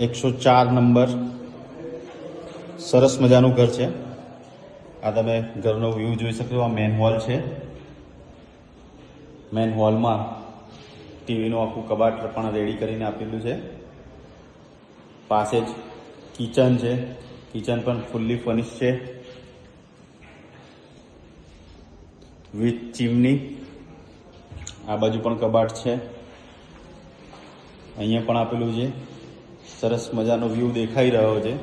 104 number સરસ મજાનું ઘર છે। આ તમે ઘરનો વ્યૂ જોઈ શકો છો। આ મેન હોલ છે। મેન હોલમાં ટીવીનું આખું કબાટ પણ રેડી કરીને આપેલું છે। પાસે જ કિચન છે। કિચન પણ ફૂલ્લી ફર્નિશ છે વિથ ચીમની। આ બાજુ પણ કબાટ છે। અહીંયા પણ આપેલું છે। સરસ મજાનો વ્યૂ દેખાઈ રહ્યો છે।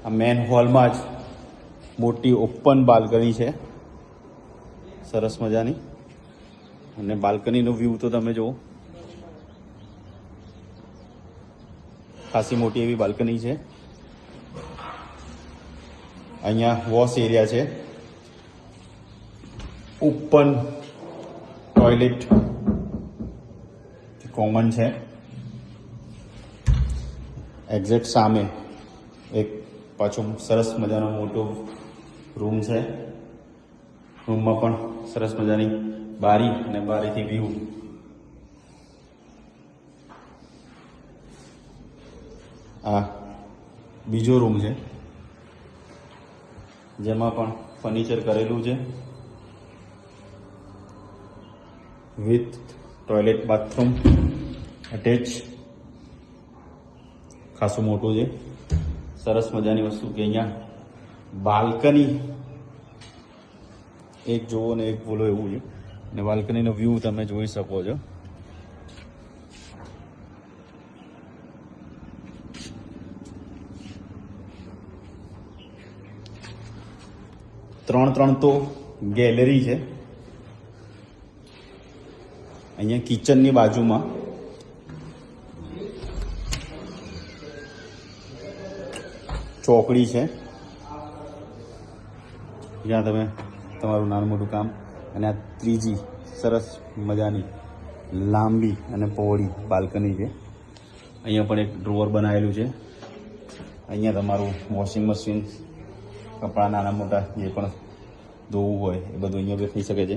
આ મેન હોલમાં જ મોટી ઓપન બાલ્કની છે સરસ મજાની। અને બાલ્કનીનો વ્યૂ તો તમે જુઓ, ખાસી મોટી એવી બાલ્કની છે। અહીંયા વોશ એરિયા છે, ઓપન ટોયલેટ કોમન છે। એક્ઝેક્ટ સામે એક પાછો સરસ મજાનો મોટો રૂમ છે। રૂમમાં પણ સરસ મજાની બારી અને બારીથી વ્યૂ। આ બીજો રૂમ છે જેમાં પણ ફર્નિચર કરેલું છે વિથ ટોયલેટ બાથરૂમ અટેચ। ખાસું મોટું છે। સરસ મજાની વસ્તુ કે અહીંયા બાલ્કની એક જોવો ને એક બોલો એવું છે। અને બાલ્કનીનો વ્યૂ તમે જોઈ શકો છો। ત્રણ તો ગેલેરી છે। અહીંયા કિચનની બાજુમાં ચોકડી છે, જ્યાં તમે તમારું નાનું મોટું કામ। અને આ ત્રીજી સરસ મજાની લાંબી અને પહોળી બાલ્કની છે। અહીંયા પણ એક ડ્રોવર બનાવેલું છે। અહીંયા તમારું વોશિંગ મશીન, કપડાં નાના મોટા જે પણ ધોવું હોય એ બધું અહીંયા બી થઈ શકે છે।